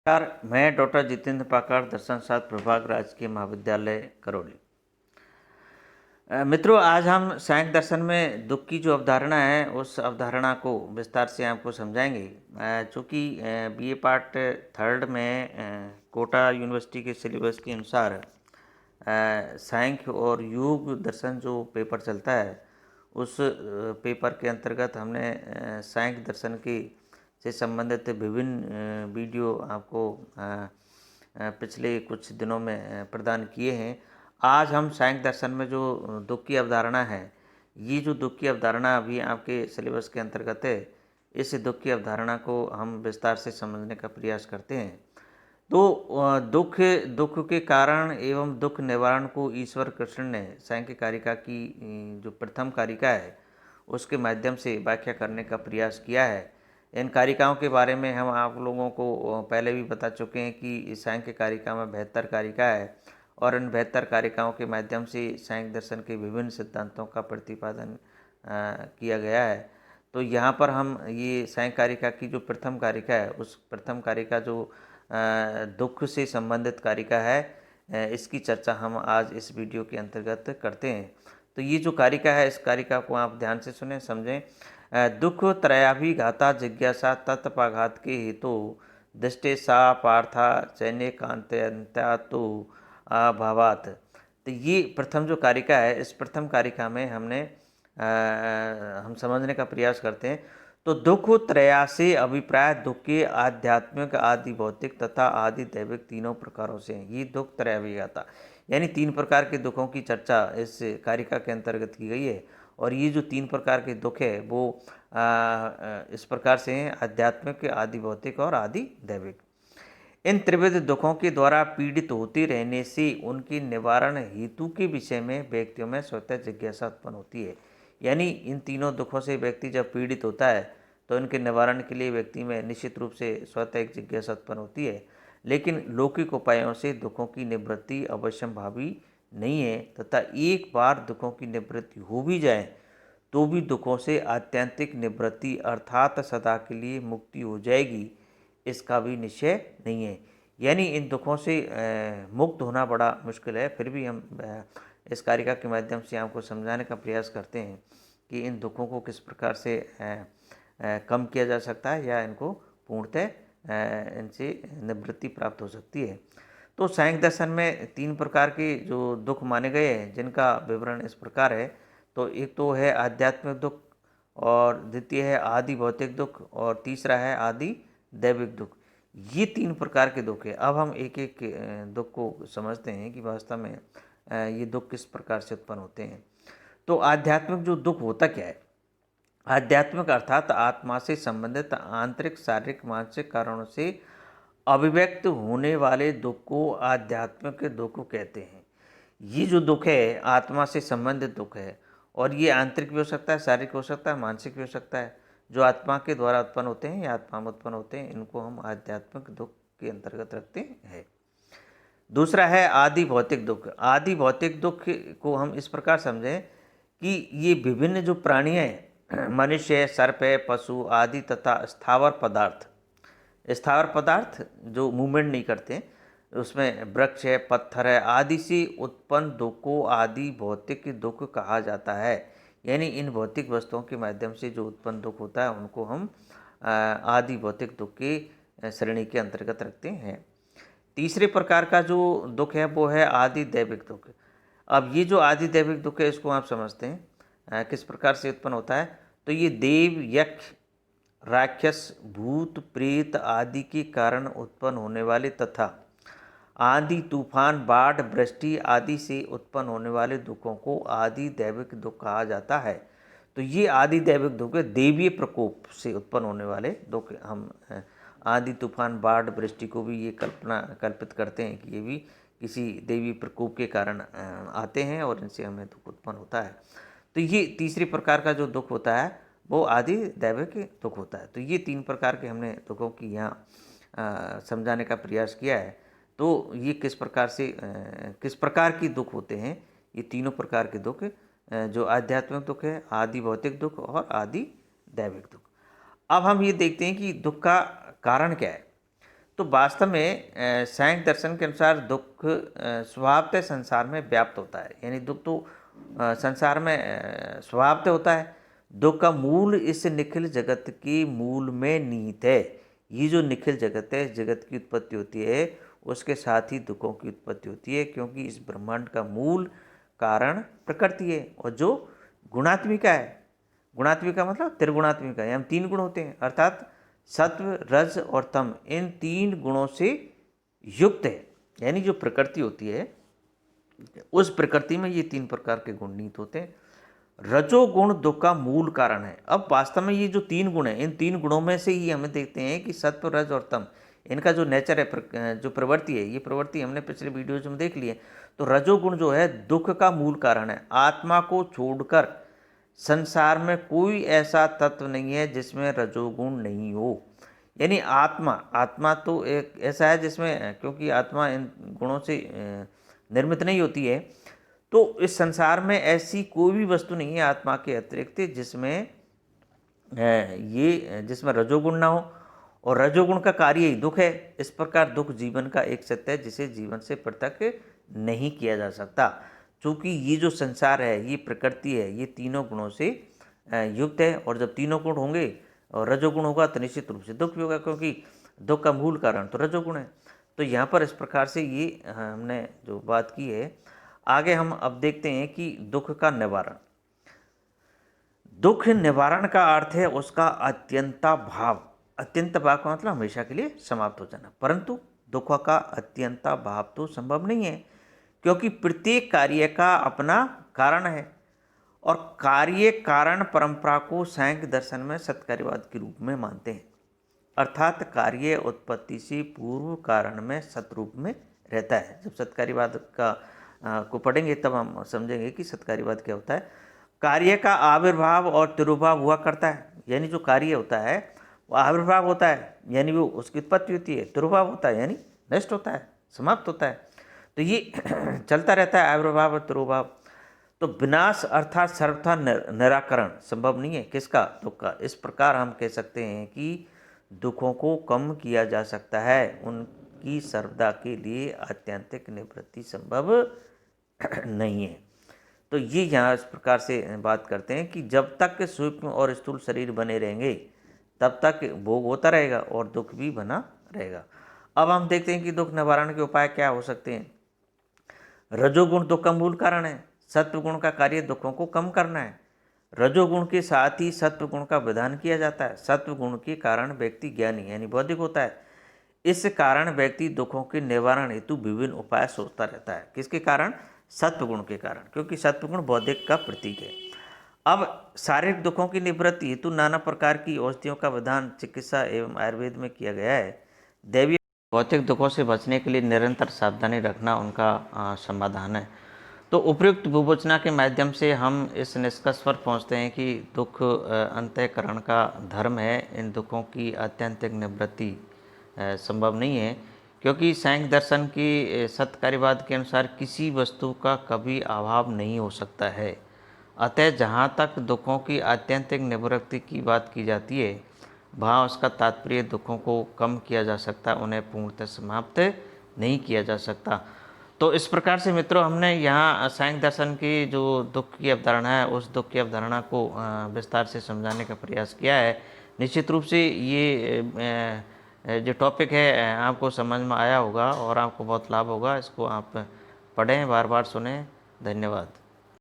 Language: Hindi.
नमस्कार, मैं डॉक्टर जितेंद्र पाकाड़, दर्शन शास्त्र विभाग, राजकीय महाविद्यालय करौली। मित्रों, आज हम सांख्य दर्शन में दुख की जो अवधारणा है उस अवधारणा को विस्तार से आपको समझाएंगे। चूँकि बीए पार्ट थर्ड में कोटा यूनिवर्सिटी के सिलेबस के अनुसार सांख्य और योग दर्शन जो पेपर चलता है उस पेपर के अंतर्गत हमने सांख्य दर्शन की से संबंधित विभिन्न वीडियो आपको पिछले कुछ दिनों में प्रदान किए हैं। आज हम सांख्य दर्शन में जो दुख की अवधारणा है, ये जो दुख की अवधारणा अभी आपके सिलेबस के अंतर्गत है, इस दुख की अवधारणा को हम विस्तार से समझने का प्रयास करते हैं। तो दुख दुख के कारण एवं दुख निवारण को ईश्वर कृष्ण ने सांख्य कारिका की जो प्रथम कारिका है उसके माध्यम से व्याख्या करने का प्रयास किया है। इन कारिकाओं के बारे में हम आप लोगों को पहले भी बता चुके हैं कि सांख्य कारिका में 72 कारिका है और इन 72 कारिकाओं के माध्यम से सांख्य दर्शन के विभिन्न सिद्धांतों का प्रतिपादन किया गया है। तो यहाँ पर हम ये सांख्य कारिका की जो प्रथम कारिका है उस प्रथम कारिका जो दुख से संबंधित कारिका है, इसकी चर्चा हम आज इस वीडियो के अंतर्गत करते हैं। तो ये जो कारिका है इस कारिका को आप ध्यान से सुने समझें। दुख त्रयाभिघाता जिज्ञासा तत्पाघात के हेतु दृष्टे सा पार्था चैन्य कांत्या तो अभावात। तो ये प्रथम जो कारिका है इस प्रथम कारिका में हम समझने का प्रयास करते हैं। तो दुख त्रयासे अभिप्राय दुख के आध्यात्मिक, आदि भौतिक तथा आदि दैविक तीनों प्रकारों से हैं। ये दुख त्रयाभिघाता यानी 3 प्रकार के दुखों की चर्चा इस कारिका के अंतर्गत की गई है। और ये जो 3 प्रकार के दुख है वो इस प्रकार से हैं: आध्यात्मिक, आदि भौतिक और आदि दैविक। इन त्रिविध दुखों के द्वारा पीड़ित होते रहने से उनके निवारण हेतु के विषय में व्यक्तियों में स्वतः जिज्ञासा उत्पन्न होती है। यानी इन तीनों दुखों से व्यक्ति जब पीड़ित होता है तो इनके निवारण के लिए व्यक्ति में निश्चित रूप से स्वतः एक जिज्ञासा उत्पन्न होती है। लेकिन लौकिक उपायों से दुखों की निवृत्ति अवश्यंभावी नहीं है तथा एक बार दुखों की निवृत्ति हो भी जाए तो भी दुखों से आत्यंतिक निवृत्ति अर्थात सदा के लिए मुक्ति हो जाएगी, इसका भी निश्चय नहीं है। यानी इन दुखों से मुक्त होना बड़ा मुश्किल है। फिर भी हम इस कारिका के माध्यम से आपको समझाने का प्रयास करते हैं कि इन दुखों को किस प्रकार से कम किया जा सकता है या इनको पूर्णतः इनसे निवृत्ति प्राप्त हो सकती है। तो सांख्य दर्शन में 3 प्रकार के जो दुख माने गए हैं जिनका विवरण इस प्रकार है। तो एक तो है आध्यात्मिक दुख, और द्वितीय है आदि भौतिक दुख, और तीसरा है आदि दैविक दुख। ये 3 प्रकार के दुख है। अब हम एक एक दुख को समझते हैं कि वास्तव में ये दुख किस प्रकार से उत्पन्न होते हैं। तो आध्यात्मिक जो दुख होता क्या है? आध्यात्मिक अर्थात आत्मा से संबंधित आंतरिक, शारीरिक, मानसिक कारणों से अभिव्यक्त होने वाले दुख को आध्यात्मिक दुख कहते हैं। ये जो दुख है आत्मा से संबंधित दुख है और ये आंतरिक भी हो सकता है, शारीरिक हो सकता है, मानसिक भी हो सकता है। जो आत्मा के द्वारा उत्पन्न होते हैं या आत्मा में उत्पन्न होते हैं इनको हम आध्यात्मिक दुख के अंतर्गत रखते हैं। दूसरा है आदि भौतिक दुख। आदि भौतिक दुख को हम इस प्रकार समझें कि ये विभिन्न जो प्राणी हैं, मनुष्य, सर्प है, पशु आदि तथा स्थावर पदार्थ जो मूवमेंट नहीं करते, उसमें वृक्ष है, पत्थर है आदि से उत्पन्न दुख को आदि भौतिक दुख कहा जाता है। यानी इन भौतिक वस्तुओं के माध्यम से जो उत्पन्न दुख होता है उनको हम आदि भौतिक दुख की श्रेणी के अंतर्गत रखते हैं। तीसरे प्रकार का जो दुख है वो है आदि दैविक दुख। अब ये जो आदि दैविक दुख है इसको आप समझते हैं किस प्रकार से उत्पन्न होता है। तो ये देव, यक्ष, राक्षस, भूत, प्रेत आदि के कारण उत्पन्न होने वाले तथा आंधी, तूफान, बाढ़, वृष्टि आदि से उत्पन्न होने वाले दुखों को आदि दैविक दुख कहा जाता है। तो ये आदि दैविक दुख देवीय प्रकोप से उत्पन्न होने वाले दुख हम आंधी, तूफान, बाढ़, वृष्टि को भी ये कल्पित करते हैं कि ये भी किसी देवी प्रकोप के कारण आते हैं और इनसे हमें दुख उत्पन्न होता है। तो ये तीसरी प्रकार का जो दुख होता है वो आदि दैविक दुख होता है। तो ये 3 प्रकार के हमने दुखों की यहाँ समझाने का प्रयास किया है। तो ये किस प्रकार की दुख होते हैं, ये तीनों प्रकार के दुख, जो आध्यात्मिक दुख है, आदि भौतिक दुख और आदि दैविक दुख। अब हम ये देखते हैं कि दुख का कारण क्या है। तो वास्तव में सांख्य दर्शन के अनुसार दुख स्वभावतः संसार में व्याप्त होता है, यानी दुख तो संसार में स्वभावतः होता है। दुख का मूल इस निखिल जगत की मूल में निहित है। ये जो निखिल जगत है, जगत की उत्पत्ति होती है, उसके साथ ही दुखों की उत्पत्ति होती है, क्योंकि इस ब्रह्मांड का मूल कारण प्रकृति है, और जो गुणात्मिका है, गुणात्मिका मतलब त्रिगुणात्मिका, हम 3 गुण होते हैं, अर्थात सत्व, रज और तम, इन 3 गुणों से युक्त है। यानी जो प्रकृति होती है, उस प्रकृति में ये 3 प्रकार के गुण निहित होते हैं। रजोगुण दुख का मूल कारण है। अब वास्तव में ये जो 3 गुण हैं, इन 3 गुणों में से ही हमें देखते हैं कि सत्व, रज और तम, इनका जो नेचर है, जो प्रवृत्ति है, ये प्रवृत्ति हमने पिछले वीडियोज में देख ली है। तो रजोगुण जो है दुख का मूल कारण है। आत्मा को छोड़कर संसार में कोई ऐसा तत्व नहीं है जिसमें रजोगुण नहीं हो। यानी आत्मा तो एक ऐसा है जिसमें, क्योंकि आत्मा इन गुणों से निर्मित नहीं होती है, तो इस संसार में ऐसी कोई भी वस्तु नहीं है आत्मा के अतिरिक्त जिसमें जिसमें रजोगुण ना हो, और रजोगुण का कार्य ही दुख है। इस प्रकार दुख जीवन का एक सत्य है जिसे जीवन से पृथक नहीं किया जा सकता। चूँकि ये जो संसार है, ये प्रकृति है, ये तीनों गुणों से युक्त है, और जब तीनों गुण होंगे और रजोगुण होगा तो निश्चित रूप से दुख भी होगा, क्योंकि दुख का मूल कारण तो रजोगुण है। तो यहाँ पर इस प्रकार से ये हमने जो बात की है। आगे हम अब देखते हैं कि दुख का निवारण। दुख निवारण का अर्थ है उसका अत्यंता भाव। अत्यंत भाव का मतलब हमेशा के लिए समाप्त हो जाना, परंतु दुख का अत्यंता भाव तो संभव नहीं है, क्योंकि प्रत्येक कार्य का अपना कारण है, और कार्य कारण परंपरा को सांख्य दर्शन में सत्कार्यवाद के रूप में मानते हैं। अर्थात कार्य उत्पत्ति से पूर्व कारण में सतरूप में रहता है। जब सत्कार्यवाद को पढ़ेंगे तब हम समझेंगे कि सत्कार्यवाद क्या होता है। कार्य का आविर्भाव और तिरुभाव हुआ करता है, यानी जो कार्य होता है वो आविर्भाव होता है, यानी वो उसकी उत्पत्ति होती है। तिरुभाव होता है यानी नष्ट होता है, समाप्त होता है। तो ये चलता रहता है, आविर्भाव और तिरुभाव। तो विनाश अर्थात सर्वथा निराकरण संभव नहीं है, किसका? दुख का। इस प्रकार हम कह सकते हैं कि दुखों को कम किया जा सकता है, उनकी सर्वदा के लिए आत्यंतिक निवृत्ति संभव नहीं है। तो ये यहाँ इस प्रकार से बात करते हैं कि जब तक सूक्ष्म और स्थूल शरीर बने रहेंगे तब तक भोग होता रहेगा और दुख भी बना रहेगा। अब हम देखते हैं कि दुख निवारण के उपाय क्या हो सकते हैं। रजोगुण दुख का मूल कारण है। सत्वगुण का कार्य दुखों को कम करना है। रजोगुण के साथ ही सत्वगुण का विधान किया जाता है। सत्वगुण के कारण व्यक्ति ज्ञानी यानी बौद्धिक होता है। इस कारण व्यक्ति दुखों के निवारण हेतु विभिन्न उपाय सोचता रहता है। किसके कारण? सत्वगुण के कारण, क्योंकि सत्वगुण बौद्धिक का प्रतीक है। अब शारीरिक दुखों की निवृत्ति हेतु नाना प्रकार की औषधियों का विधान चिकित्सा एवं आयुर्वेद में किया गया है। दैवीय भौतिक दुखों से बचने के लिए निरंतर सावधानी रखना उनका समाधान है। तो उपयुक्त विवेचना के माध्यम से हम इस निष्कर्ष पर पहुंचते हैं कि दुख अंतःकरण का धर्म है। इन दुखों की आत्यंतिक निवृत्ति संभव नहीं है, क्योंकि सांख्य दर्शन की सत्कार्यवाद के अनुसार किसी वस्तु का कभी अभाव नहीं हो सकता है। अतः जहाँ तक दुखों की आत्यंतिक निवृत्ति की बात की जाती है, वहाँ उसका तात्पर्य दुखों को कम किया जा सकता, उन्हें पूर्णतः समाप्त नहीं किया जा सकता। तो इस प्रकार से मित्रों, हमने यहाँ सांख्य दर्शन की जो दुख की अवधारणा है, उस दुख की अवधारणा को विस्तार से समझाने का प्रयास किया है। निश्चित रूप से ये जो टॉपिक है आपको समझ में आया होगा और आपको बहुत लाभ होगा। इसको आप पढ़ें, बार बार सुनें। धन्यवाद।